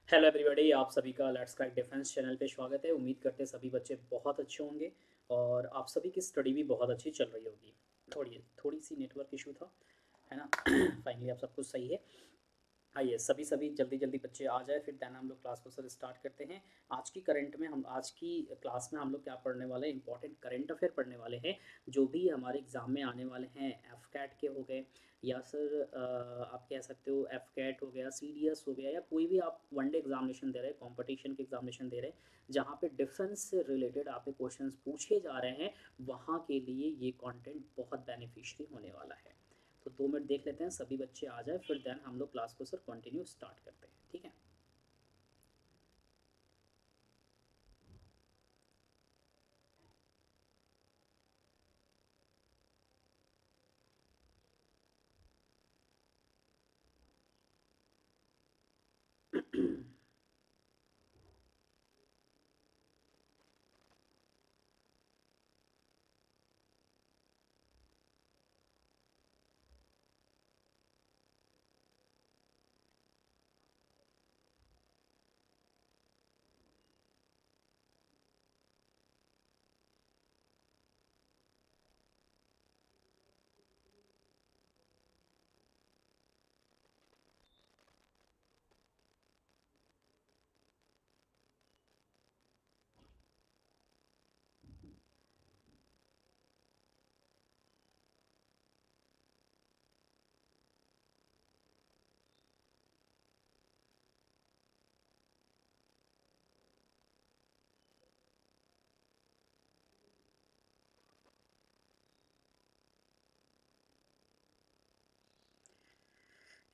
Hello everybody, आप सभी का लेट्स क्रैक डिफेंस चैनल पे स्वागत है। उम्मीद करते हैं सभी बच्चे बहुत अच्छे होंगे और आप सभी की स्टडी भी बहुत अच्छी चल रही होगी। थोड़ी थोड़ी सी नेटवर्क इशू था, है ना। फाइनली अब सब कुछ सही है। आइए सभी सभी जल्दी जल्दी बच्चे आ जाए, फिर देन हम लोग क्लास को सर स्टार्ट करते हैं। आज की क्लास में हम लोग क्या पढ़ने वाले हैं, इंपॉर्टेंट करंट अफेयर पढ़ने वाले हैं जो भी हमारे एग्ज़ाम में आने वाले हैं। एफ कैट के हो गए या सर आप कह सकते हो एफ कैट हो गया, सी डी एस हो गया, या कोई भी आप वनडे एग्जामिनेशन दे रहे हैं, कॉम्पिटिशन के एग्जामिनेशन दे रहे हैं जहाँ पे डिफेंस से रिलेटेड आपके क्वेश्चन पूछे जा रहे हैं, वहाँ के लिए ये कॉन्टेंट बहुत बेनिफिशियरी होने वाला है। तो 2 मिनट देख लेते हैं, सभी बच्चे आ जाए, फिर देन हम लोग क्लास को सर कंटिन्यू स्टार्ट करते हैं, ठीक है।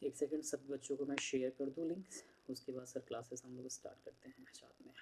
एक सेकंड, सभी बच्चों को मैं शेयर कर दूँ लिंक्स, उसके बाद सर क्लासेस हम लोग स्टार्ट करते हैं साथ में।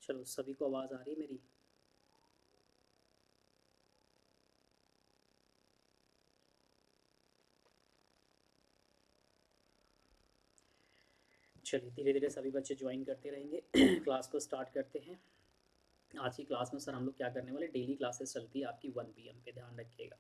चलो, सभी को आवाज़ आ रही है मेरी? चलिए धीरे धीरे सभी बच्चे ज्वाइन करते रहेंगे। क्लास को स्टार्ट करते हैं। आज की क्लास में सर हम लोग क्या करने वाले, डेली क्लासेस चलती है आपकी 1 PM पे, ध्यान रखिएगा।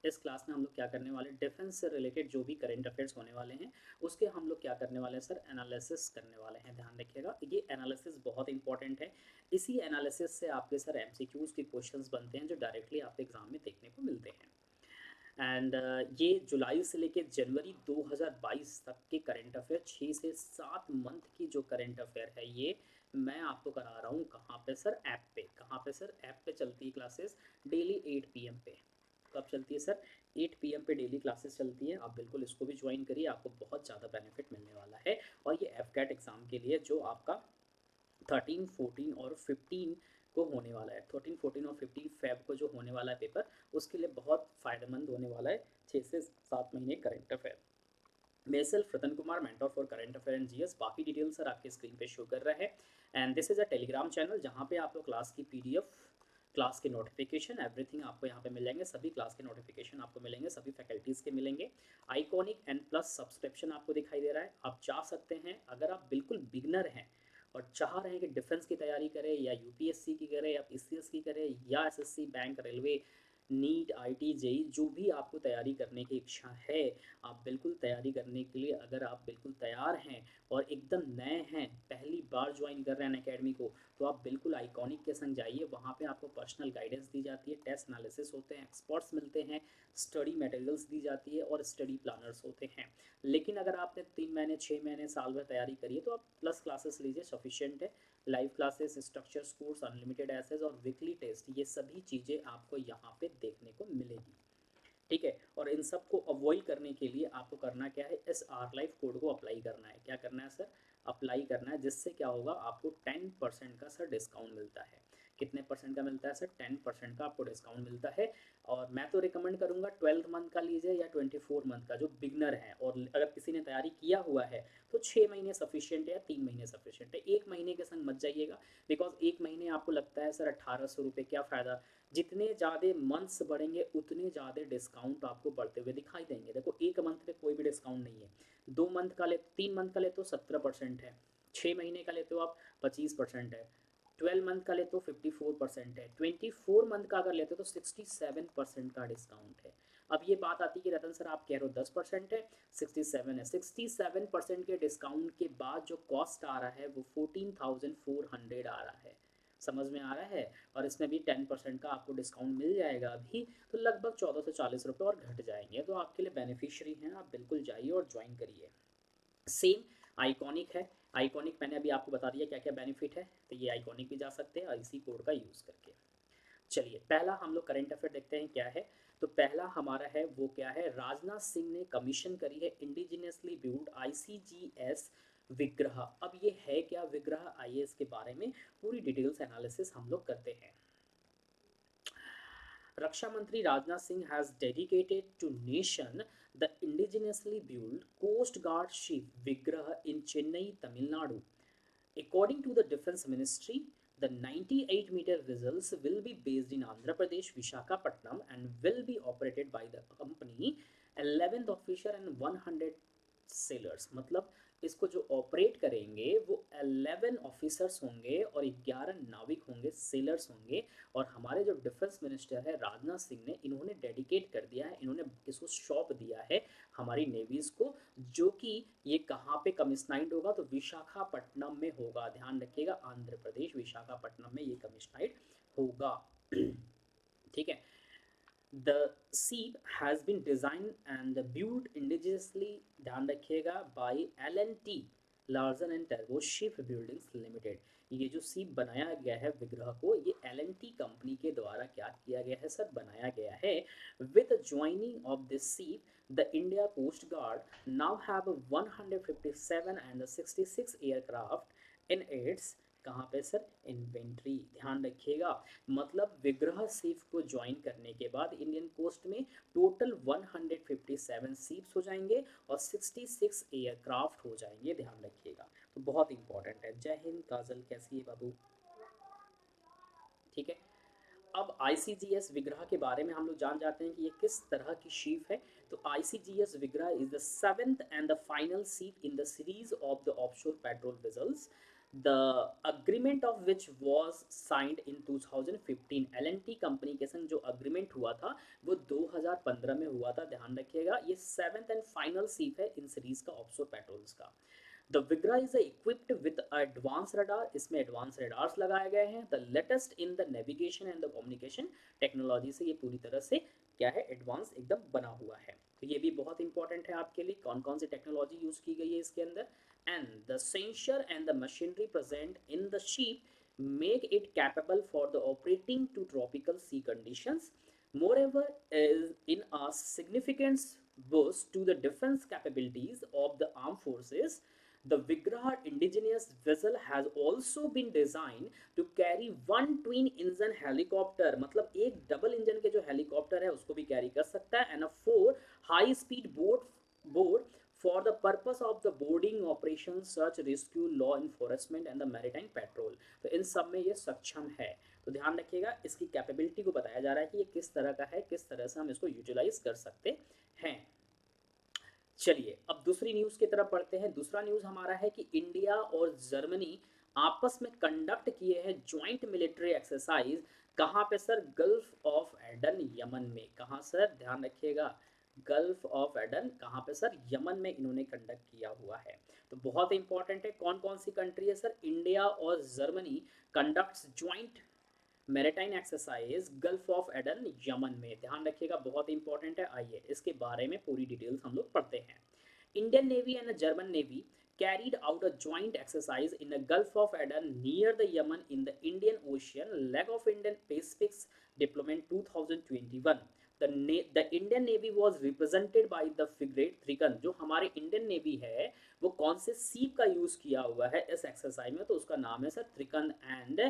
इस क्लास में हम लोग क्या करने वाले, डिफेंस से रिलेटेड जो भी करंट अफेयर्स होने वाले हैं उसके हम लोग क्या करने वाले हैं सर, एनालिसिस करने वाले हैं। ध्यान रखिएगा, ये एनालिसिस बहुत इंपॉर्टेंट है। इसी एनालिसिस से आपके सर एमसीक्यूज़ के क्वेश्चंस बनते हैं जो डायरेक्टली आपके एग्जाम में देखने को मिलते हैं। एंड ये जुलाई से लेकर जनवरी 2022 तक के करंट अफेयर, 6 से 7 मंथ की जो करंट अफेयर है, ये मैं आपको करा रहा हूँ। कहाँ पे सर, ऐप पे। कहाँ पे सर, ऐप पे चलती है क्लासेस डेली 8 PM पे। कब चलती है सर, 8 PM पे डेली क्लासेस चलती है। आप बिल्कुल इसको भी ज्वाइन करिए, आपको बहुत ज़्यादा बेनिफिट मिलने वाला है। और ये एफ कैट एग्ज़ाम के लिए जो आपका 13, 14 और 15 को होने वाला है, 13, 14 और 15 फेब को जो होने वाला है पेपर, उसके लिए बहुत फ़ायदेमंद होने वाला है। 6 से 7 महीने करंट अफेयर। मेरे self Ratan Kumar, mentor for current affair and GS. बाकी डिटेल सर आपके स्क्रीन पे शो कर रहा है। And this is a Telegram channel जहाँ पे आप लोग क्लास की पीडीएफ, क्लास के नोटिफिकेशन, एवरीथिंग आपको यहाँ पे मिल जाएंगे। सभी क्लास के नोटिफिकेशन आपको मिलेंगे, सभी फैकल्टीज़ के मिलेंगे। आइकॉनिक एंड प्लस सब्सक्रिप्शन आपको दिखाई दे रहा है, आप जा सकते हैं। अगर आप बिल्कुल बिगनर हैं और चाह रहे हैं कि डिफेंस की तैयारी करें, या यूपीएससी की करें, या पीसीएस की करें, या SSC, bank, railway, NEET, IT, JE, जो भी आपको तैयारी करने की इच्छा है, आप बिल्कुल तैयारी करने के लिए अगर आप बिल्कुल तैयार हैं और एकदम नए हैं, पहली बार ज्वाइन कर रहे हैं अकेडमी को, तो आप बिल्कुल आइकॉनिक के संग जाइए। वहाँ पे आपको पर्सनल गाइडेंस दी जाती है, टेस्ट एनालिसिस होते हैं, एक्सपर्ट्स मिलते हैं, स्टडी मटेरियल्स दी जाती है और स्टडी प्लानर्स होते हैं। लेकिन अगर आपने 3 महीने, 6 महीने, साल भर तैयारी करी है तो आप प्लस क्लासेस लीजिए, सफिशिएंट है। Live classes, structures course, unlimited access और वीकली टेस्ट, ये सभी चीज़ें आपको यहाँ पे देखने को मिलेगी। ठीक है, और इन सब को अवॉइड करने के लिए आपको करना क्या है, इस आर लाइफ कोड को अप्लाई करना है। क्या करना है सर, अप्लाई करना है, जिससे क्या होगा, आपको 10% का सर डिस्काउंट मिलता है। कितने परसेंट का मिलता है सर, 10% का आपको डिस्काउंट मिलता है। और मैं तो रिकमेंड करूँगा 12 मंथ का लीजिए या 24 मंथ का, जो बिगनर है। और अगर किसी ने तैयारी किया हुआ है तो 6 महीने सफिशियंट है या 3 महीने सफिशियंट है। 1 महीने के संग मत जाइएगा, बिकॉज 1 महीने आपको लगता है सर 1800 रुपये, क्या फ़ायदा। जितने ज़्यादा मंथ्स बढ़ेंगे उतने ज़्यादा डिस्काउंट आपको बढ़ते हुए दिखाई देंगे। देखो 1 मंथ पे कोई भी डिस्काउंट नहीं है, 2 मंथ का ले, 3 मंथ का ले तो 17% है, 6 महीने का ले तो आप 25% है, 12 मंथ का ले तो 54% है, 24 मंथ का अगर लेते हो तो 67% का डिस्काउंट है। अब ये बात आती है कि रतन सर आप कह रहे हो 10% है, 67 है, 67% के डिस्काउंट के बाद जो कॉस्ट आ रहा है वो 14,400 आ रहा है। समझ में आ रहा है। और इसमें भी 10% का आपको डिस्काउंट मिल जाएगा अभी, तो लगभग 1440 रुपये और घट जाएंगे। तो आपके लिए बेनिफिशियरी हैं, आप बिल्कुल जाइए और ज्वाइन करिए। सेम आइकॉनिक है, आइकॉनिक मैंने अभी आपको बता दिया क्या क्या बेनिफिट है, तो ये आइकॉनिक भी जा सकते हैं और इसी कोड का यूज़ करके। चलिए पहला हम लोग करंट अफेयर देखते हैं क्या है। तो पहला हमारा है वो क्या है, राजनाथ सिंह ने कमीशन करी है इंडिजिनियसली बिल्ड ICGS विग्रह। अब ये है क्या विग्रह, आइए इसके बारे में पूरी डिटेल्स एनालिसिस हम लोग करते हैं। रक्षा मंत्री Rajnath Singh has dedicated to nation the indigenously built Coast Guard ship Vigraha in Chennai, Tamil Nadu. According to the Defense Ministry, the 98-meter vessels will be based in Andhra Pradesh, Visakhapatnam, and will be operated by the company 11th officer and 100 sellers. मतलब इसको जो operate करेंगे वो 11 officers होंगे और 11 नाविक होंगे, sellers होंगे। और हमारे जो डिफेंस मिनिस्टर है राजनाथ सिंह ने, इन्होंने डेडिकेट कर दिया है, इन्होंने इसको सौंप दिया है हमारी नेवीज़ को, जो कि ये कहाँ पे कमिश्नाइड होगा, तो विशाखापट्टनम में होगा। ध्यान रखिएगा, आंध्र प्रदेश विशाखापट्टनम में ये कमिश्नाइड होगा। ठीक है। The ship has been designed and built indigenously, ध्यान रखिएगा, by L&T Larsen and Turbo Ship Buildings Limited। ये जो शिप बनाया गया है विग्रह को, ये L&T कंपनी के द्वारा क्या किया गया है सर, बनाया गया है। With the joining of this ship, the India Coast Guard now have 157 and 66 aircraft in its, कहाँ पे सर, इन्वेंट्री। ध्यान रखिएगा, मतलब विग्रह शिप को ज्वाइन करने के बाद इंडियन कोस्ट में टोटल 157 शिप्स हो जाएंगे और 66 एयरक्राफ्ट हो जाएंगे। ध्यान रखिएगा, तो बहुत इंपॉर्टेंट है। जय हिंद काजल, कैसी है बाबू। ठीक है, अब ICGS विग्रह के बारे में हम लोग जान जाते हैं कि ये किस तरह की शिप है। तो ICGS विग्रह is the 7th and the final ship in the series of the offshore patrol vessels, the agreement of which was signed in 2015। L&T company के संग जो अग्रीमेंट हुआ था वो 2015 में हुआ था। ध्यान रखिएगा, ये 7th and final शिप है इन सीरीज का ऑफशोर पेट्रोल्स का। The Vigraha is equipped with advance radar, इसमें एडवांस रडार्स लगाए गए हैं। The latest in the navigation and the communication technology से ये पूरी तरह से क्या है, एडवांस एकदम बना हुआ है। तो ये भी बहुत इंपॉर्टेंट है आपके लिए, कौन कौन सी टेक्नोलॉजी यूज़ की गई है इसके अंदर। And the sensor and the machinery present in the ship make it capable for the operating to tropical sea conditions. Moreover, is in a significant boost to the defense capabilities of the armed forces. The Vigraha indigenous vessel has also been designed to carry one twin engine helicopter, मतलब एक double engine के जो helicopter है उसको भी carry कर सकता है। And a 4 high speed boat for the purpose of the boarding operation, search, rescue, law enforcement and the maritime patrol। तो इन सब में ये सक्षम है। तो ध्यान रखिएगा, इसकी कैपेबिलिटी को बताया जा रहा है कि ये किस तरह का है, किस तरह से हम इसको यूटिलाइज कर सकते हैं। चलिए अब दूसरी न्यूज़ की तरफ बढ़ते हैं। दूसरा न्यूज़ हमारा है कि इंडिया और जर्मनी आपस में कंडक्ट किए हैं ज्वाइंट मिलिट्री एक्सरसाइज कहाँ पे sir? Gulf of Aden, Yemen में। कहाँ सर? ध्यान रखिएगा, गल्फ ऑफ एडन कहाँ पे सर? यमन में इन्होंने कंडक्ट किया हुआ है। तो बहुत इंपॉर्टेंट है। कौन कौन सी कंट्री है सर? इंडिया और Germany conducts joint maritime exercise gulf of Aden, Yemen में। ध्यान रखिएगा, बहुत इंपॉर्टेंट है। आइए इसके बारे में पूरी डिटेल्स हम लोग पढ़ते हैं। Indian Navy and the German Navy carried out a joint exercise in the Gulf of Aden near the Yemen in the Indian Ocean, leg of Indian Pacific Deployment 2021. The Indian Navy was represented by the frigate Trikan। जो हमारे Indian navy है वो कौन से सीप का use किया हुआ है इस एक्सरसाइज में? तो उसका नाम है सर त्रिकन। And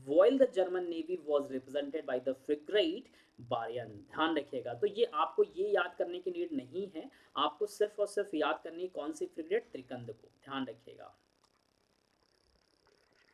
while the German navy was represented by the frigate Bayern. ध्यान रखिएगा, तो ये आपको ये याद करने की नीड नहीं है, आपको सिर्फ और सिर्फ याद करनी है कौन सी फ्रिगेट? त्रिकंद को। ध्यान रखिएगा,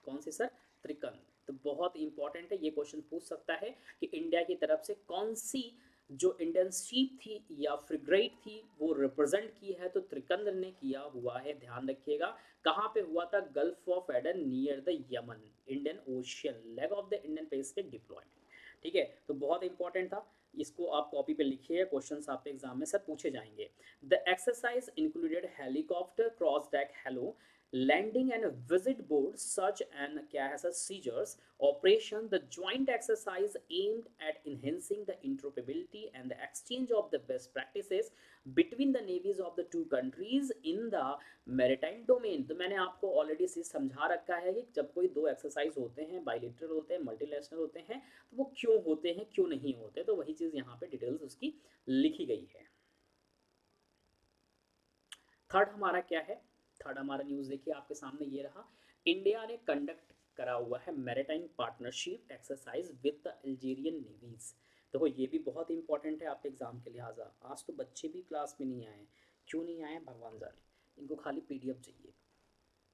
कौन सी सर? त्रिकंद। तो बहुत इंपॉर्टेंट है, ये क्वेश्चन पूछ सकता है कि इंडिया की तरफ से कौन सी जो इंडियन शिप थी या फ्रिगेट थी वो रिप्रेजेंट की है, तो त्रिकंद ने किया हुआ है। ध्यान रखिएगा, कहाँ पे हुआ था? Gulf of Aden near the Yemen, Indian ocean, leg of the Indian Pacific deployment. ठीक है, तो बहुत इंपॉर्टेंट था, इसको आप कॉपी पे लिखिए, क्वेश्चंस आपके एग्जाम में सर पूछे जाएंगे। The exercise included helicopter cross deck helo landing and visit board search and क्या है sir? Seizures operation. The joint exercise aimed at enhancing the interoperability and the exchange of the best practices between the navies of the two countries in the maritime domain। तो मैंने आपको already से समझा रखा है कि जब कोई दो एक्सरसाइज होते हैं, बाइलेटरल होते हैं, मल्टीनेशनल होते हैं, तो वो क्यों होते हैं, क्यों नहीं होते, तो वही चीज यहाँ पे डिटेल्स उसकी लिखी गई है। थर्ड हमारा क्या है? थर्ड हमारा न्यूज़ देखिए आपके सामने ये रहा। इंडिया ने कंडक्ट करा हुआ है maritime partnership exercise with the Algerian navies. देखो ये भी बहुत इंपॉर्टेंट है आपके एग्जाम के लिहाजा। आज तो बच्चे भी क्लास में नहीं आए, क्यों नहीं आए भगवान जाने, इनको खाली पीडीएफ चाहिए,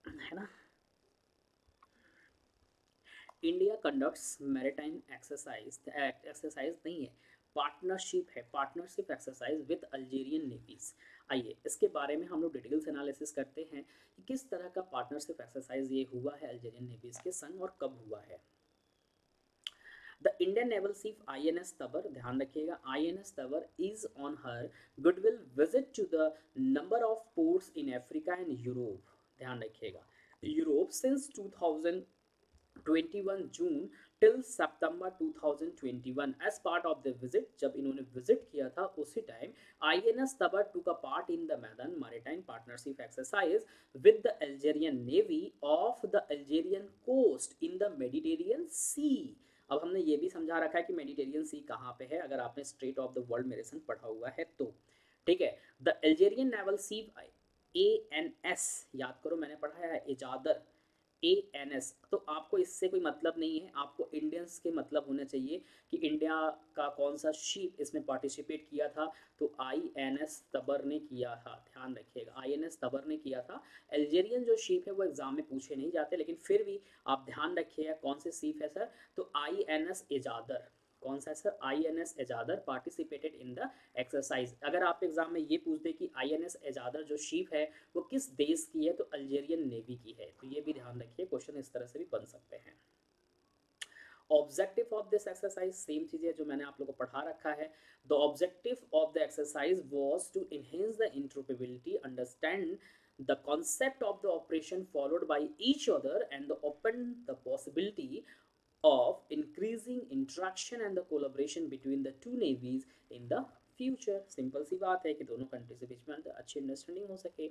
है ना। इंडिया कंडक्ट्स मैरिटाइम एक्सरसाइज नहीं है, पार्टनरशिप है, partnership exercise with Algerian navies. आइए इसके बारे में हम लोग डिटेल्स एनालिसिस करते हैं कि किस तरह का पार्टनरशिप एक्सरसाइज ये हुआ है अल्जीरियन नेवीज के संग और कब हुआ है। The Indian naval ship INS Tabar, ध्यान रखिएगा, INS Tabar is on her goodwill visit to the number of ports in Africa and Europe. ध्यान रखिएगा, Europe since 21 June till September 2021 as part of the visit. जब इन्होंने विजिट किया था उसी time INS Tabar took a part in the maiden maritime partnership exercise with the Algerian navy off the Algerian coast in the Mediterranean sea. अब हमने ये भी समझा रखा है कि मेडिटेरियन सी कहाँ पे है, अगर आपने स्ट्रेट ऑफ द वर्ल्ड मेरेसन पढ़ा हुआ है तो। ठीक है, the Algerian naval ship ANS, याद करो मैंने पढ़ा है इजादर, ANS। तो आपको इससे कोई मतलब नहीं है, आपको इंडियंस के मतलब होने चाहिए कि इंडिया का कौन सा शिप इसमें पार्टिसिपेट किया था, तो INS तबर ने किया था। ध्यान रखिएगा, INS तबर ने किया था। अल्जीरियन जो शिप है वो एग्जाम में पूछे नहीं जाते, लेकिन फिर भी आप ध्यान रखिएगा कौन से शिप है सर, तो INS इजादर। कौन सा है सर? INS एजादर पार्टिसिपेटेड इन द एक्सरसाइज। अगर आप एग्जाम में ये पूछ दे कि INS एजादर जो शिप है वो किस देश की है, तो अल्जीरियन नेवी की है। तो ये भी ध्यान रखिए, क्वेश्चन इस तरह से भी बन सकते हैं। Objective of this exercise same चीज़ है जो मैंने आप लोगों को पढ़ा रखा है। The objective of the exercise was to enhance the interoperability, understand the concept of the operation followed by each other and open the possibility of increasing interaction and the collaboration between the two navies in the future। Simple सी बात है कि दोनों country के बीच में अच्छी understanding हो सके।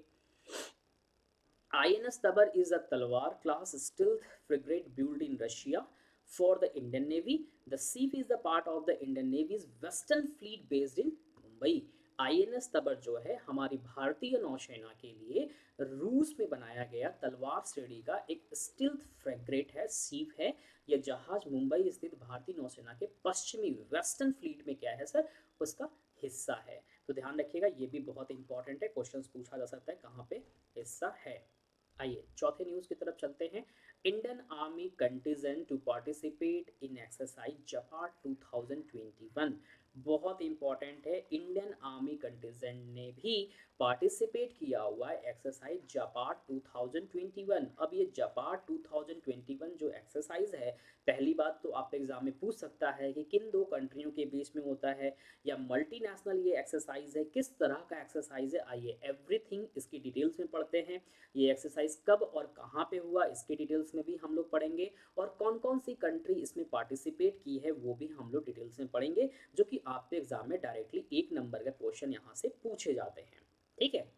INS Tabar is a Talwar class stealth frigate built in Russia for the Indian Navy. The ship is the part of the Indian Navy's Western Fleet based in Mumbai। INS तबर जो है हमारी भारतीय नौसेना के लिए रूस में बनाया गया तलवार श्रेणी का एक स्टील्थ फ्रेगेट है, सीप है। यह जहाज मुंबई स्थित भारतीय नौसेना के पश्चिमी वेस्टर्न फ्लीट में क्या है सर, उसका हिस्सा है। तो ध्यान रखिएगा, ये भी बहुत इंपॉर्टेंट है, क्वेश्चंस पूछा जा सकता है कहाँ पे हिस्सा है। आइए चौथे न्यूज की तरफ चलते हैं। Indian army contingent to participate in exercise Zapad 2021। बहुत इंपॉर्टेंट है, इंडियन आर्मी कंटिजेंट ने भी पार्टिसिपेट किया हुआ है एक्सरसाइज जापाट 2021। अब ये जापाट 2021 जो एक्सरसाइज है पहली बात तो आप एग्जाम में पूछ सकता है कि किन दो कंट्रियों के बीच में होता है, या मल्टीनेशनल ये एक्सरसाइज है, किस तरह का एक्सरसाइज है। आइए एवरीथिंग इसकी डिटेल्स में पढ़ते हैं। ये एक्सरसाइज कब और कहाँ पे हुआ इसकी डिटेल्स में भी हम लोग पढ़ेंगे, और कौन कौन सी कंट्री इसमें पार्टिसिपेट की है वो भी हम लोग डिटेल्स में पढ़ेंगे, जो कि आपके एग्जाम में डायरेक्टली 1 नंबर का क्वेश्चन यहाँ से पूछे जाते हैं। ठीक है,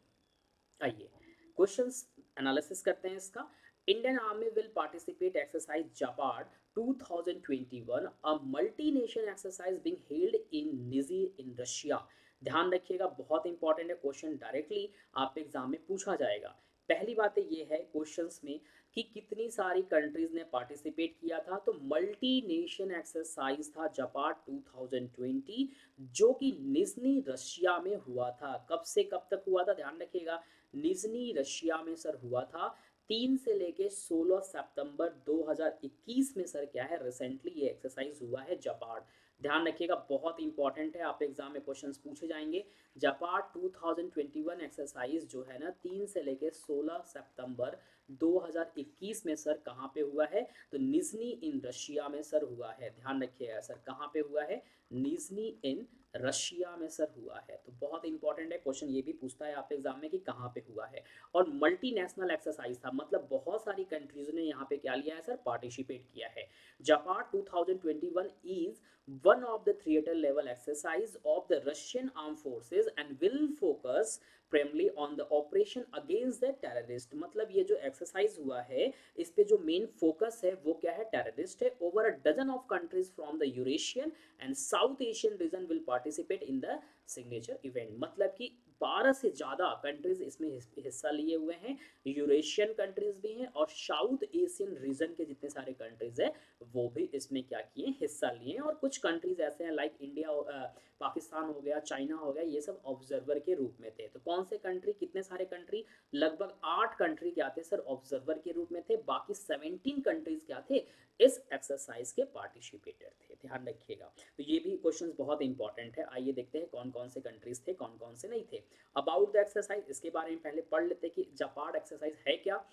आइए क्वेश्चंस एनालिसिस करते हैं इसका। Indian army will participate exercise Zapad 2021, a multi nation exercise being held in Nizhny in Russia. ध्यान रखिएगा, बहुत इंपॉर्टेंट है, क्वेश्चन डायरेक्टली आप एग्जाम में पूछा जाएगा। पहली बात ये है क्वेश्चंस में कि कितनी सारी कंट्रीज ने पार्टिसिपेट किया था, तो मल्टी नेशन एक्सरसाइज था जापाड 2020, जो कि निजनी रशिया में हुआ था। कब से कब तक हुआ था, ध्यान रखिएगा, निजनी रशिया में सर हुआ था 3 से लेके 16 सितंबर 2021 में सर क्या है रिसेंटली ये एक्सरसाइज हुआ है जापाड। ध्यान रखिएगा, बहुत इंपॉर्टेंट है, आप एग्जाम में क्वेश्चंस पूछे जाएंगे। जापाड 2021 एक्सरसाइज जो है ना 3 से लेके 16 सितंबर 2021 में सर कहाँ पे हुआ है, तो निजनी इन रशिया में सर हुआ है। ध्यान रखिएगा सर कहाँ पे हुआ है, निजनी इन रशिया में सर हुआ है। तो बहुत इंपॉर्टेंट है, क्वेश्चन ये भी पूछता है आप एग्जाम में कि कहाँ पे हुआ है। और मल्टीनेशनल एक्सरसाइज था, मतलब बहुत सारी कंट्रीज ने यहाँ पे क्या लिया है सर, पार्टिसिपेट किया है। जापाड 2021 is one of the theater level exercise of the Russian armed forces and will focus primarily on the operation against the terrorist। मतलब ये जो एक्सरसाइज हुआ है इस पे जो मेन फोकस है वो क्या है, टेररिस्ट है। Over a dozen of countries from the Eurasian and South Asian region will participate in the signature event. मतलब कि 12 से ज़्यादा कंट्रीज इसमें हिस्सा लिए हुए हैं, यूरेशियन कंट्रीज भी हैं और साउथ एशियन रीजन के जितने सारे कंट्रीज हैं वो भी इसमें क्या किए, हिस्सा लिए। और कुछ कंट्रीज ऐसे हैं लाइक इंडिया, पाकिस्तान हो गया, चाइना हो गया, ये सब ऑब्जर्वर के रूप में थे। तो कौन से कंट्री, कितने सारे कंट्री, लगभग 8 कंट्री क्या थे सर, ऑब्जर्वर के रूप में थे। बाकी 17 कंट्रीज क्या थे, इस एक्सरसाइज के पार्टिसिपेटर थे। ध्यान रखिएगा, तो ये भी क्वेश्चंस बहुत इंपॉर्टेंट है। आइए देखते हैं कौन कौन से कंट्रीज थे, कौन कौन से नहीं थे। अबाउट द एक्सरसाइज, इसके बारे में पहले पढ़ लेते कि जापाड एक्सरसाइज है क्या।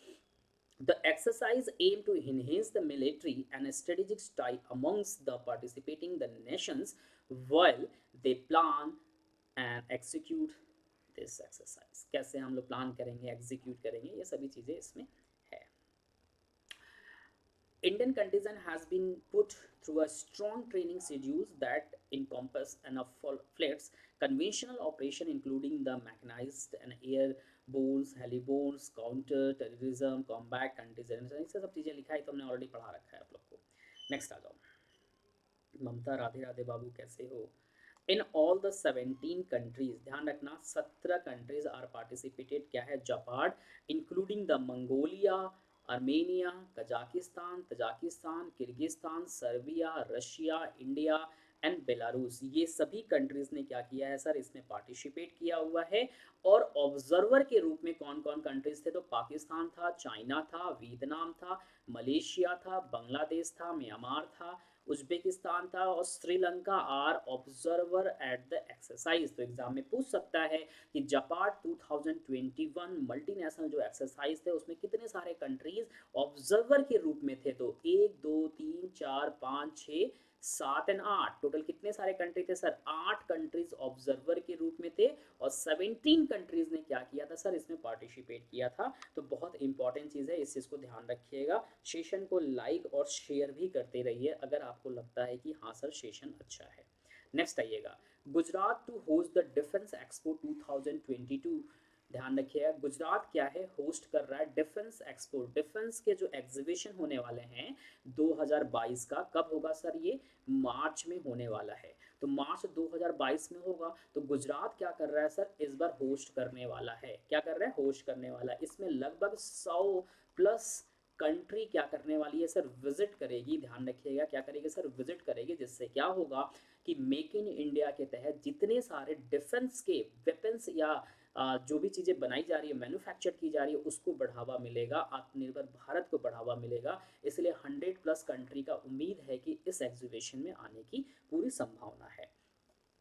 The exercise aimed to enhance the military and strategic tie amongst the participating the nations while they plan and execute this exercise। कैसे हम लोग प्लान करेंगे, एग्जीक्यूट करेंगे, ये सभी चीज़ें इसमें है। Indian contingent has been put through a strong training schedules that encompass enough flights, conventional operation including the mechanized and airborne, heliborne, counter terrorism, combat contingent, ये सब चीज़ें लिखा है तो हमने ऑलरेडी पढ़ा रखा है आप लोग को। नेक्स्ट आ जाओ, ममता राधे राधे बाबू कैसे हो। इन ऑल द 17 कंट्रीज, ध्यान रखना 17 कंट्रीज आर पार्टिसिपेटेड क्या है, Zapad, including the Mongolia, Armenia, Kazakhstan, Tajikistan, Kyrgyzstan, Serbia, Russia, India and Belarus. ये सभी कंट्रीज ने क्या किया है सर, इसमें पार्टिसिपेट किया हुआ है। और ऑब्जर्वर के रूप में कौन कौन कंट्रीज थे, तो पाकिस्तान था, चाइना था, वियतनाम था, मलेशिया था, बांग्लादेश था, म्यांमार था, उज्बेकिस्तान था और Sri Lanka are observer at the exercise. तो एग्जाम में पूछ सकता है कि जापाड 2021 मल्टीनेशनल जो एक्सरसाइज थे उसमें कितने सारे कंट्रीज ऑब्जर्वर के रूप में थे, तो 1 2 3 4 5 6 7 एंड 8, टोटल कितने सारे कंट्री थे सर, 8 कंट्रीज ऑब्जर्वर के रूप में थे और 17 कंट्रीज ने क्या किया था सर, इसमें पार्टिसिपेट किया था। तो बहुत इंपॉर्टेंट चीज़ है, इस चीज़ को ध्यान रखिएगा। सेशन को लाइक और शेयर भी करते रहिए अगर आपको लगता है कि हाँ सर सेशन अच्छा है। नेक्स्ट आइएगा, Gujarat to host the defence expo 2022। ध्यान रखिएगा, गुजरात क्या है, होस्ट कर रहा है डिफेंस एक्सपो। डिफेंस के जो एग्जीबिशन होने वाले हैं 2022 का, कब होगा सर, ये मार्च में होने वाला है। तो मार्च 2022 में होगा। तो गुजरात क्या कर रहा है सर, इस बार होस्ट करने वाला है। क्या कर रहा है, होस्ट करने वाला है। इसमें लगभग 100 प्लस कंट्री क्या करने वाली है सर, विजिट करेगी। ध्यान रखिएगा, क्या करेगी सर, विजिट करेगी। जिससे क्या होगा कि मेक इन इंडिया के तहत जितने सारे डिफेंस के वेपन्स या जो भी चीज़ें बनाई जा रही है, मैन्युफैक्चर की जा रही है, उसको बढ़ावा मिलेगा, आत्मनिर्भर भारत को बढ़ावा मिलेगा। इसलिए 100 प्लस कंट्री का उम्मीद है कि इस एग्जीबिशन में आने की पूरी संभावना है।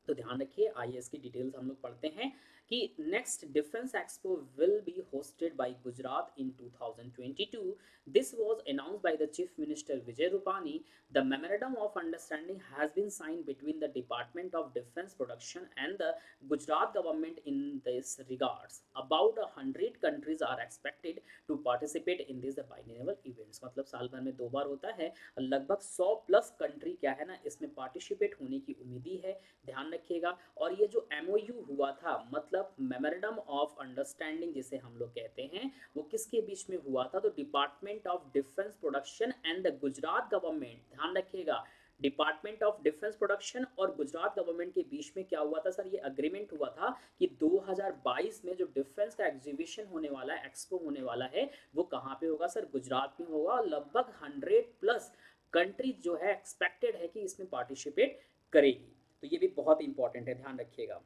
तो ध्यान रखिए, आइए इसकी डिटेल्स हम लोग पढ़ते हैं कि next defence expo will be hosted by Gujarat in 2022. This was announced by the chief minister Vijay Rupani. The memorandum of understanding has been signed between the Department of Defense Production and the Gujarat government in this regards. About 100 countries are expected to participate in these biennial events. मतलब साल भर में 2 बार होता है. लगभग 100 plus country क्या है ना इसमें पार्टिसिपेट होने की उम्मीदी है, ध्यान रखिएगा. और ये जो MOU हुआ था मतलब मेमोरेंडम ऑफ अंडरस्टैंडिंग जिसे हम लोग कहते हैं, वो किसके बीच में हुआ था? तो department of defence production and the Gujarat government. ध्यान रखिएगा, डिपार्टमेंट ऑफ डिफेंस प्रोडक्शन और गुजरात गवर्नमेंट के बीच में क्या हुआ था सर? ये अग्रीमेंट हुआ था कि 2022 में जो डिफेंस का एग्जीबिशन होने वाला है, एक्सपो होने वाला है, वो कहाँ पे होगा सर? गुजरात में होगा. और लगभग 100 प्लस कंट्रीज जो है एक्सपेक्टेड है कि इसमें पार्टिसिपेट करेगी. तो ये भी बहुत इंपॉर्टेंट है, ध्यान रखिएगा.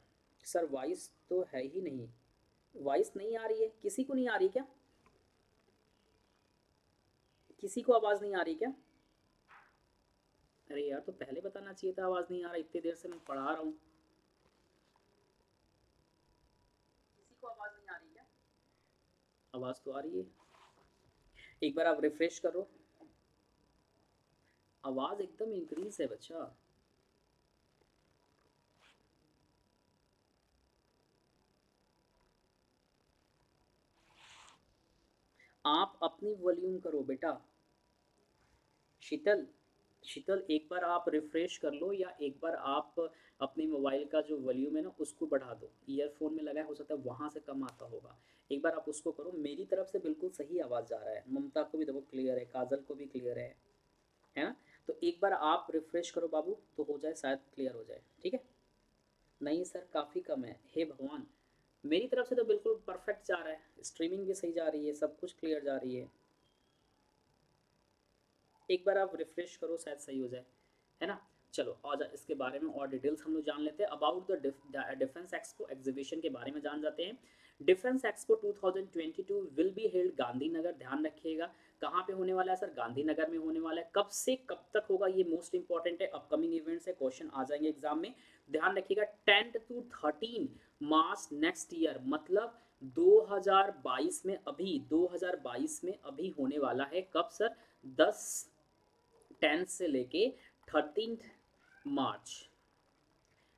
सर वॉइस तो है ही नहीं, वॉइस नहीं आ रही है, किसी को नहीं आ रही क्या? किसी को आवाज़ नहीं आ रही क्या? अरे यार तो पहले बताना चाहिए था आवाज़ नहीं आ रहा, इतनी देर से मैं पढ़ा रहा हूँ. किसी को आवाज़ नहीं आ रही क्या? आवाज़ तो आ रही है. एक बार आप रिफ्रेश करो. आवाज़ एकदम इंक्रीज है बच्चा. आप अपनी वॉल्यूम करो बेटा. शीतल, शीतल एक बार आप रिफ्रेश कर लो या एक बार आप अपने मोबाइल का जो वॉल्यूम है ना उसको बढ़ा दो. ईयरफोन में लगा है, हो सकता है वहाँ से कम आता होगा. एक बार आप उसको करो. मेरी तरफ से बिल्कुल सही आवाज़ जा रहा है, ममता को भी देखो क्लियर है, काजल को भी क्लियर है ना? तो एक बार आप रिफ्रेश करो बाबू, तो हो जाए, शायद क्लियर हो जाए. ठीक है. नहीं सर काफ़ी कम है. हे भगवान, मेरी तरफ से तो बिल्कुल परफेक्ट जा रहा है, स्ट्रीमिंग भी सही जा रही है, सब कुछ क्लियर जा रही है. एक बार आप रिफ्रेश करो, शायद सही हो जाए, है ना? चलो और इसके बारे में और डिटेल्स हम लोग जान लेते हैं. About the defence expo exhibition के बारे में जान जाते हैं. Defence expo 2022 will be held Gandhinagar. ध्यान रखिएगा कहाँ पे होने वाला है सर? गांधीनगर में होने वाला है. कब से कब तक होगा ये मोस्ट इंपॉर्टेंट है, अपकमिंग इवेंट्स है, क्वेश्चन आ जाएंगे एग्जाम में. ध्यान रखिएगा 10 to 13 मार्च नेक्स्ट ईयर, मतलब 2022 में, अभी 2022 में अभी होने वाला है. कब सर? 10 से लेके 13 मार्च.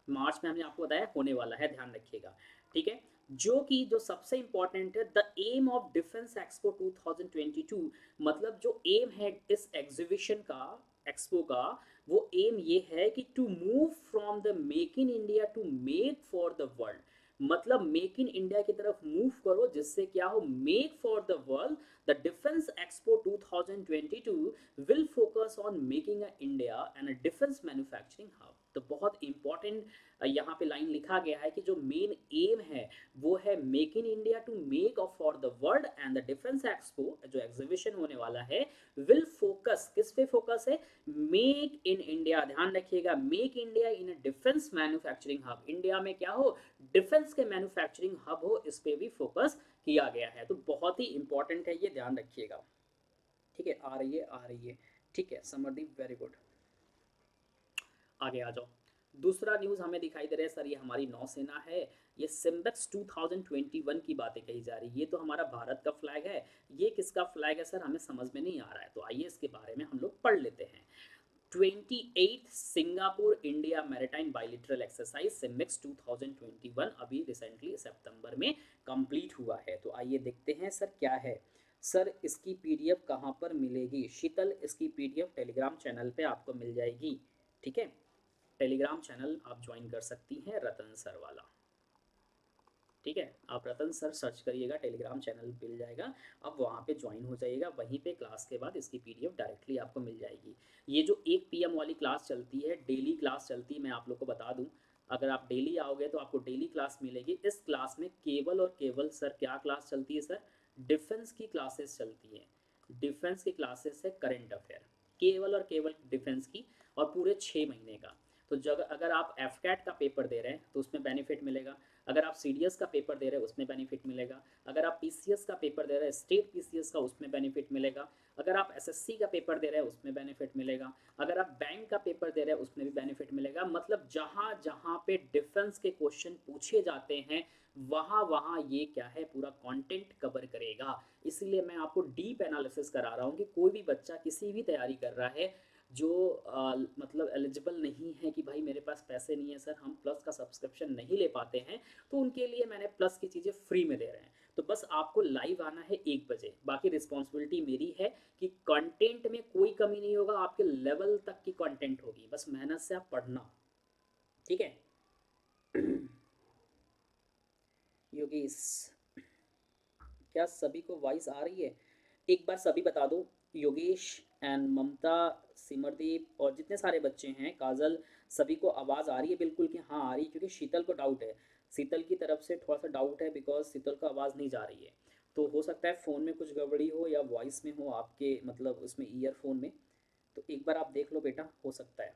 मार्च में हमने आपको बताया होने वाला है, ध्यान रखिएगा. ठीक है. जो सबसे इंपॉर्टेंट है, the aim of defence expo 2022, मतलब जो एम है इस एग्जीबिशन का, एक्सपो का, वो एम ये है कि to move from the make in India to make for the world. मतलब मेक इन इंडिया की तरफ मूव करो, जिससे क्या हो? Make for the world. The defence expo 2022 will focus on making a India and a defense manufacturing hub. तो बहुत important यहाँ पे लाइन लिखा गया है कि जो मेन एम है वो है make in India to make of for the world. And the defence expo जो एग्जीबिशन होने वाला है विल फोकस, किस पे फोकस है? Make in India. ध्यान रखिएगा, make India in a defence manufacturing hub. India में क्या हो? डिफेंस के मैन्युफैक्चरिंग हब हो, इस पे भी फोकस किया गया है. तो बहुत ही इंपॉर्टेंट है ये, ध्यान रखिएगा. ठीक है. आ रही है, आ रही है. ठीक है समरदीप, वेरी गुड. आगे आ जाओ. दूसरा न्यूज़ हमें दिखाई दे रहा है सर, ये हमारी नौसेना है. ये सिम्बेक्स 2021 की बातें कही जा रही है. ये तो हमारा भारत का फ्लैग है. ये किसका फ्लैग है सर? हमें समझ में नहीं आ रहा है, तो आइए इसके बारे में हम लोग पढ़ लेते हैं. 28 Singapore India maritime बायलिटरल exercise SIMBEX 2021 अभी रिसेंटली सितंबर में कंप्लीट हुआ है. तो आइए देखते हैं सर क्या है. सर इसकी पीडीएफ कहाँ पर मिलेगी? शीतल, इसकी पीडीएफ टेलीग्राम चैनल पे आपको मिल जाएगी. ठीक है. टेलीग्राम चैनल आप ज्वाइन कर सकती हैं, रतन सर वाला. ठीक है. आप रतन सर सर्च करिएगा, टेलीग्राम चैनल मिल जाएगा. अब वहाँ पे ज्वाइन हो जाइएगा, वहीं पे क्लास के बाद इसकी पीडीएफ डायरेक्टली आपको मिल जाएगी. ये जो 1 PM वाली क्लास चलती है, डेली क्लास चलती है, मैं आप लोग को बता दूं, अगर आप डेली आओगे तो आपको डेली क्लास मिलेगी. इस क्लास में केवल और केवल सर क्या क्लास चलती है सर? डिफेंस की क्लासेस चलती हैं. डिफेंस की क्लासेस है, करंट अफेयर, केवल और केवल डिफेंस की, और पूरे 6 महीने का. तो जब अगर आप एफकैट का पेपर दे रहे हैं तो उसमें बेनिफिट मिलेगा. अगर आप CDS का पेपर दे रहे हैं उसमें बेनिफिट मिलेगा, अगर आप PCS का पेपर दे रहे हैं स्टेट PCS का उसमें बेनिफिट मिलेगा, अगर आप SSC का पेपर दे रहे हैं उसमें बेनिफिट मिलेगा, अगर आप बैंक का पेपर दे रहे हैं उसमें भी बेनिफिट मिलेगा। मतलब जहाँ जहाँ पे डिफेंस के क्वेश्चन पूछे जाते हैं वहाँ वहाँ ये क्या है पूरा कंटेंट कवर करेगा। इसीलिए मैं आपको डीप एनालिसिस करा रहा हूँ कि कोई भी बच्चा किसी भी तैयारी कर रहा है जो मतलब एलिजिबल नहीं है कि भाई मेरे पास पैसे नहीं है सर, हम प्लस का सब्सक्रिप्शन नहीं ले पाते हैं, तो उनके लिए मैंने प्लस की चीज़ें फ्री में दे रहे हैं। तो बस आपको लाइव आना है 1 बजे, बाकी रिस्पॉन्सिबिलिटी मेरी है कि कंटेंट में कोई कमी नहीं होगा, आपके लेवल तक की कंटेंट होगी, बस मेहनत से आप पढ़ना, ठीक है। योगेश, क्या सभी को वॉइस आ रही है? एक बार सभी बता दो, योगेश एंड ममता, सिमरदीप और जितने सारे बच्चे हैं, काजल, सभी को आवाज़ आ रही है बिल्कुल कि हाँ आ रही है? क्योंकि शीतल को डाउट है, शीतल की तरफ से थोड़ा सा डाउट है बिकॉज शीतल को आवाज़ नहीं जा रही है। तो हो सकता है फ़ोन में कुछ गड़बड़ी हो या वॉइस में हो आपके, मतलब उसमें ईयरफोन में। तो एक बार आप देख लो बेटा, हो सकता है।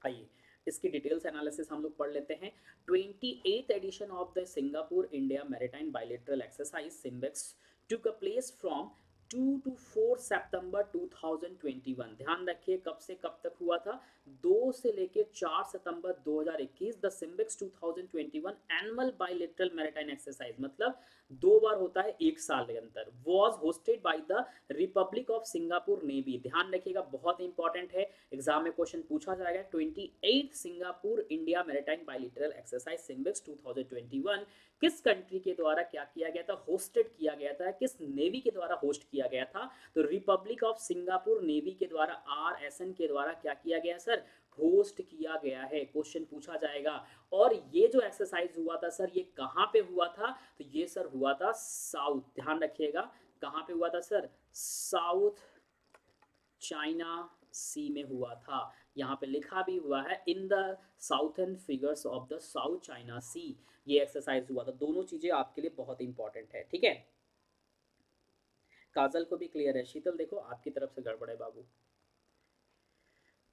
आइए इसकी डिटेल्स एनालिसिस हम लोग पढ़ लेते हैं। 28th edition of the Singapore India maritime bilateral exercise SIMBEX took a place from 2 to 4 September 2021। ध्यान रखिए कब से कब तक हुआ था, 2 से लेके 4 September 2021। The SIMBEX 2021 annual bilateral maritime exercise, मतलब 2 बार होता है एक साल के अंदर, was hosted by the Republic of Singapore navy. ध्यान रखिएगा बहुत इंपॉर्टेंट है, एग्जाम में क्वेश्चन पूछा जाएगा। 28 Singapore India maritime bilateral exercise SIMBEX 2021 किस कंट्री के द्वारा क्या किया गया था, होस्टेड किया गया था, किस नेवी के द्वारा होस्ट किया गया था? तो रिपब्लिक ऑफ सिंगापुर नेवी के द्वारा, RSN के द्वारा क्या किया गया सर, होस्ट किया गया है। क्वेश्चन पूछा जाएगा। और ये जो एक्सरसाइज हुआ था सर, ये कहाँ पे हुआ था? तो ये सर हुआ था साउथ, ध्यान रखिएगा कहाँ पे हुआ था सर, साउथ चाइना सी में हुआ था। यहाँ पे लिखा भी हुआ है in the southern figures of the South China sea, ये एक्सरसाइज हुआ था। दोनों चीजें आपके लिए बहुत इंपॉर्टेंट है, ठीक है। काजल को भी क्लियर है, शीतल देखो आपकी तरफ से गड़बड़ है बाबू।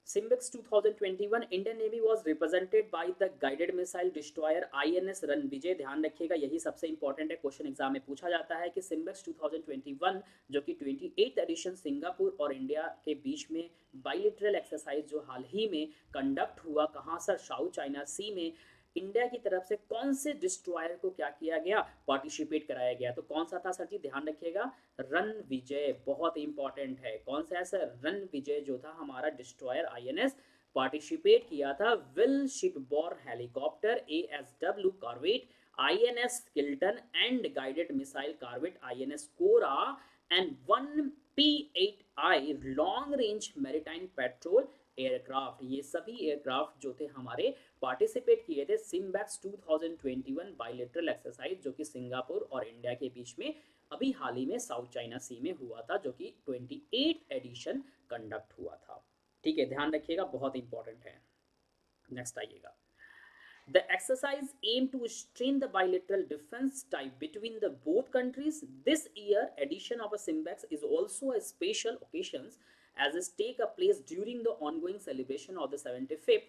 Simbex 2021 Indian navy was represented by the guided missile destroyer INS Ranvijay. ध्यान रखिएगा यही सबसे इंपॉर्टेंट है, क्वेश्चन एग्जाम में पूछा जाता है कि Simbex 2021 जो कि 28th एडिशन सिंगापुर और इंडिया के बीच में बाइलेटरल एक्सरसाइज जो हाल ही में कंडक्ट हुआ, कहाँ सर, साउथ चाइना सी में, इंडिया की तरफ से कौन से डिस्ट्रॉयर को क्या किया गया, पार्टिसिपेट कराया गया। तो कौन सा था सर जी, ध्यान रखिएगा, रन विजय, बहुत इंपॉर्टेंट है। कौन सा है सर, रन विजय जो था हमारा डिस्ट्रॉयर INS, पार्टिसिपेट किया था will shipborne helicopter ASW corvette INS Kiltan and guided missile corvette INS Kora and 1P8I long range maritime patrol aircraft. ये सभी एयरक्राफ्ट जो थे हमारे पार्टिसिपेट किए थे सिम्बैक्स 2021 बायलैटरल एक्सरसाइज जो कि सिंगापुर और इंडिया के बीच में अभी हाल ही में साउथ चाइना सी में हुआ था, जो कि 28 एडिशन कंडक्ट हुआ था। ठीक है, ध्यान रखिएगा बहुत इंपॉर्टेंट है। नेक्स्ट आइएगा, the exercise aimed to strengthen the bilateral defense tie between the both countries. This year edition of a Simbex is also a special occasion as it take a place during the ongoing celebration of the 75th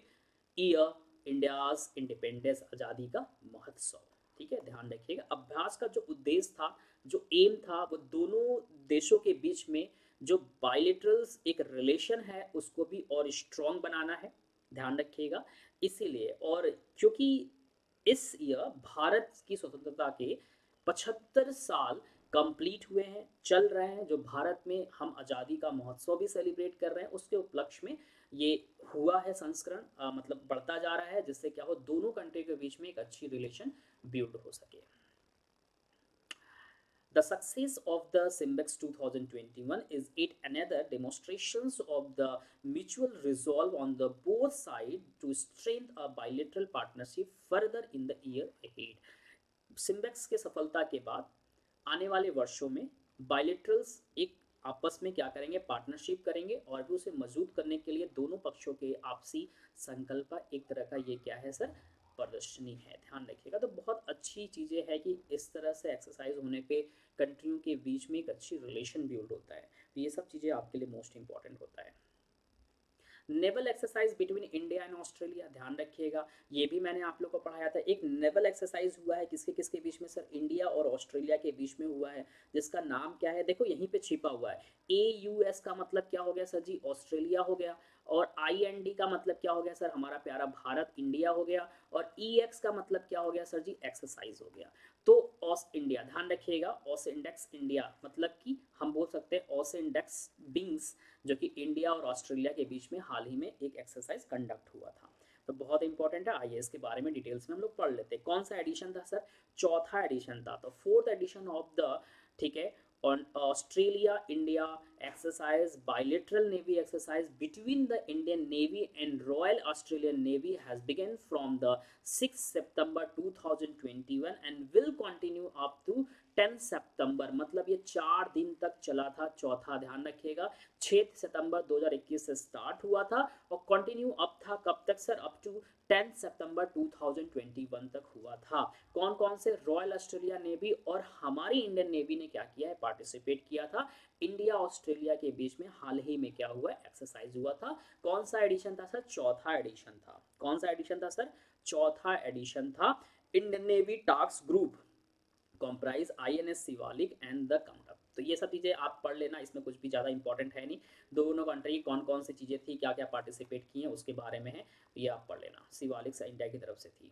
year India's independence, आज़ादी का महोत्सव। ठीक है, ध्यान रखिएगा अभ्यास का जो उद्देश्य था, जो एम था, वो दोनों देशों के बीच में जो बायलेटरल्स एक रिलेशन है उसको भी और स्ट्रॉन्ग बनाना है, ध्यान रखिएगा। इसीलिए, और क्योंकि इस ईयर भारत की स्वतंत्रता के 75 साल कंप्लीट हुए हैं, चल रहे हैं, जो भारत में हम आज़ादी का महोत्सव भी सेलिब्रेट कर रहे हैं, उसके उपलक्ष्य में ये हुआ है संस्करण, मतलब बढ़ता जा रहा है, जिससे क्या हो दोनों कंट्री के बीच में एक अच्छी रिलेशन बिल्ड हो सके। The success of the Simbex 2021 is yet another demonstrations of the mutual resolve on the both sides to strengthen a bilateral partnership further in the year ahead. Simbex के सफलता के बाद आने वाले वर्षों में बायलेटरल्स एक आपस में क्या करेंगे, पार्टनरशिप करेंगे, और भी उसे मजबूत करने के लिए दोनों पक्षों के आपसी संकल्प एक तरह का ये क्या है सर, प्रदर्शनी है। ध्यान रखिएगा, तो बहुत अच्छी चीज़ें हैं कि इस तरह से एक्सरसाइज होने पे कंट्रियों के बीच में एक अच्छी रिलेशन बिल्ड होता है। तो ये सब चीज़ें आपके लिए मोस्ट इंपॉर्टेंट होता है। Naval exercise between India and Australia, ध्यान रखिएगा, ये भी मैंने आप लोग को पढ़ाया था। एक नेवल एक्सरसाइज हुआ है किसके किसके बीच में सर, इंडिया और ऑस्ट्रेलिया के बीच में हुआ है, जिसका नाम क्या है, देखो यहीं पे छिपा हुआ है। AUS का मतलब क्या हो गया सर जी, ऑस्ट्रेलिया हो गया, और IND का मतलब क्या हो गया सर, हमारा प्यारा भारत इंडिया हो गया, और EX का मतलब क्या हो गया सर जी, एक्सरसाइज हो गया। तो ऑस इंडिया, ध्यान रखिएगा, ऑस इंडेक्स इंडिया मतलब कि हम बोल सकते हैं ऑस इंडेक्स बिंग्स, जो कि इंडिया और ऑस्ट्रेलिया के बीच में हाल ही में एक एक्सरसाइज कंडक्ट हुआ था। तो बहुत इंपॉर्टेंट है, आइए इसके बारे में डिटेल्स में हम लोग पढ़ लेते हैं। कौन सा एडिशन था सर, चौथा एडिशन था, तो फोर्थ एडिशन ऑफ द, ठीक है, on Australia India exercise, bilateral navy exercise between the Indian Navy and Royal Australian Navy has begun from the 6th September 2021 and will continue up to 10 सितंबर, मतलब ये 4 दिन तक चला था। चौथा ध्यान रखिएगा, 6 सितंबर 2021 से स्टार्ट हुआ था और कंटिन्यू अब था कब तक सर, अप टू 10 सितंबर 2021 तक हुआ था। कौन कौन से, रॉयल ऑस्ट्रेलिया नेवी और हमारी इंडियन नेवी ने क्या किया है, पार्टिसिपेट किया था। इंडिया ऑस्ट्रेलिया के बीच में हाल ही में क्या हुआ, एक्सरसाइज हुआ था। कौन सा एडिशन था सर, चौथा एडिशन था। कौन सा एडिशन था सर, चौथा एडिशन था। Indian navy task group comprise INS Shivalik and the Kadmatt. तो ये सब चीज़ें आप पढ़ लेना, इसमें कुछ भी ज़्यादा इंपॉर्टेंट है नहीं। दोनों कंट्री कौन कौन सी चीज़ें थी, क्या क्या पार्टिसिपेट की हैं, उसके बारे में है, ये आप पढ़ लेना। शिवालिक से इंडिया की तरफ से थी।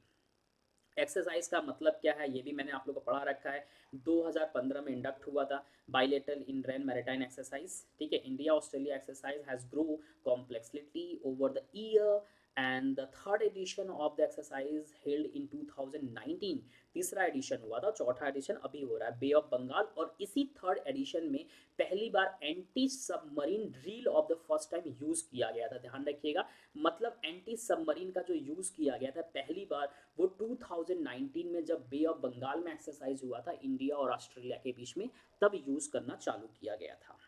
एक्सरसाइज का मतलब क्या है, ये भी मैंने आप लोग को पढ़ा रखा है। 2015 में इंडक्ट हुआ था बाइलेटरल इन रेन मैरिटाइम एक्सरसाइज, ठीक है। India Australia exercise has grow complexity over the year and the third edition of the exercise held in 2019। तीसरा एडिशन हुआ था, चौथा एडिशन अभी हो रहा है बे ऑफ बंगाल, और इसी थर्ड एडिशन में पहली बार anti submarine drill of the first time use किया गया था। ध्यान रखिएगा, मतलब एंटी सबमरीन का जो यूज किया गया था पहली बार, वो 2019 में जब बे ऑफ बंगाल में एक्सरसाइज हुआ था इंडिया और ऑस्ट्रेलिया के बीच में, तब यूज करना चालू किया गया था।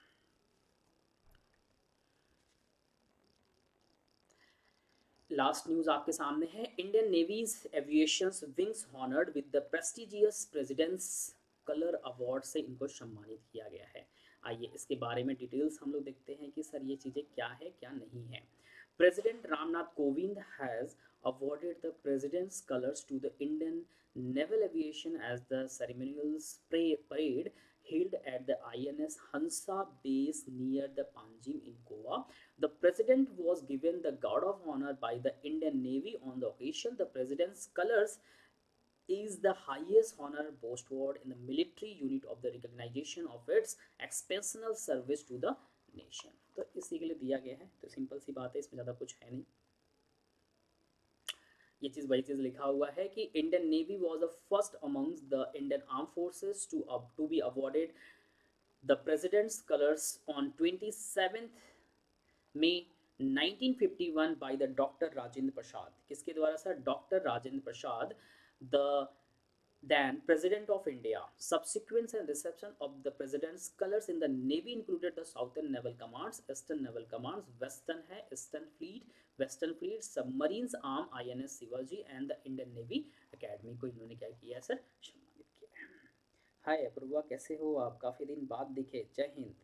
लास्ट न्यूज आपके सामने है, Indian navy's aviation wings honoured with the prestigious president's colour award से इनको सम्मानित किया गया है। आइए इसके बारे में डिटेल्स हम लोग देखते हैं कि सर ये चीज़ें क्या है क्या नहीं है। President Ramnath Kovind has awarded the president's colors to the Indian Naval Aviation as the ceremonial parade held at the INS Hansa base near the Panjim in Goa. The president was given the Guard of Honor by the Indian Navy on the occasion. The president's colors is the highest honor bestowed in the military unit of the recognition of its exceptional service to the nation. तो इसी के लिए दिया गया है, तो simple सी बात है, इसमें ज़्यादा कुछ है नहीं। ये चीज़ वही चीज़ लिखा हुआ है कि Indian navy was the first amongst the Indian arm forces to be awarded the president's colours on 27 May 1951 by the doctor Rajendra Prasad. किसके द्वारा sir, doctor Rajendra Prasad, the then President of India. Subsequent and reception of the President's colors in the Navy included the Southern Naval Commands, Eastern Naval Commands, Western है Western Fleet, Submarines Arm INS Shivaji and the Indian Navy Academy को इन्होंने क्या किया sir, सम्मानित किया है। हाय अपूर्वा, कैसे हो आप, काफ़ी दिन बाद दिखे, जय हिंद।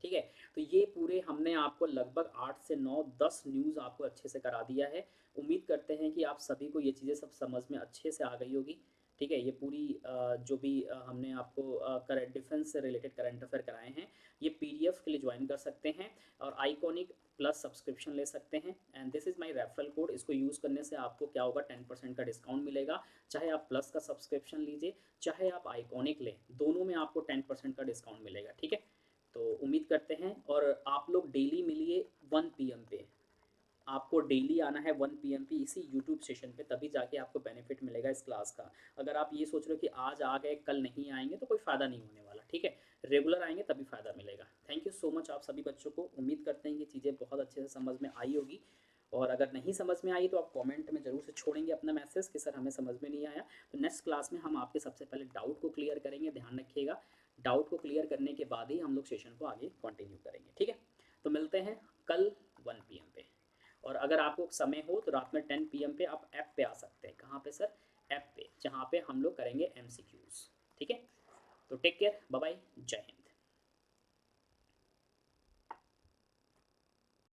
ठीक है, तो ये पूरे हमने आपको लगभग 8 से 9 10 न्यूज़ आपको अच्छे से करा दिया है। उम्मीद करते हैं कि आप सभी को ये चीज़ें सब समझ में अच्छे से आ गई होगी। ठीक है, ये पूरी जो भी हमने आपको करंट डिफेंस से रिलेटेड करंट अफेयर कराए हैं, ये PDF के लिए ज्वाइन कर सकते हैं और आइकॉनिक प्लस सब्सक्रिप्शन ले सकते हैं। And this is my referral code, इसको यूज़ करने से आपको क्या होगा, 10% का डिस्काउंट मिलेगा। चाहे आप प्लस का सब्सक्रिप्शन लीजिए, चाहे आप आइकॉनिक लें, दोनों में आपको 10% का डिस्काउंट मिलेगा। ठीक है, तो उम्मीद करते हैं, और आप लोग डेली मिलिए 1 PM पे, आपको डेली आना है 1 PM पे इसी यूट्यूब सेशन पे, तभी जाके आपको बेनिफिट मिलेगा इस क्लास का। अगर आप ये सोच रहे हो कि आज आ गए कल नहीं आएंगे, तो कोई फ़ायदा नहीं होने वाला। ठीक है, रेगुलर आएंगे तभी फ़ायदा मिलेगा। थैंक यू सो मच आप सभी बच्चों को। उम्मीद करते हैं कि चीज़ें बहुत अच्छे से समझ में आई होगी, और अगर नहीं समझ में आई तो आप कमेंट में ज़रूर से छोड़ेंगे अपना मैसेज कि सर हमें समझ में नहीं आया। तो नेक्स्ट क्लास में हम आपके सबसे पहले डाउट को क्लियर करेंगे, ध्यान रखिएगा। डाउट को क्लियर करने के बाद ही हम लोग सेशन को आगे कंटिन्यू करेंगे। ठीक है, तो मिलते हैं कल 1 PM पे, और अगर आपको समय हो तो रात में 10 PM पे आप ऐप पे आ सकते हैं। कहाँ पे सर, ऐप पे, जहाँ पे हम लोग करेंगे MCQs। ठीक है, तो टेक केयर, बाय बाय, जय हिंद।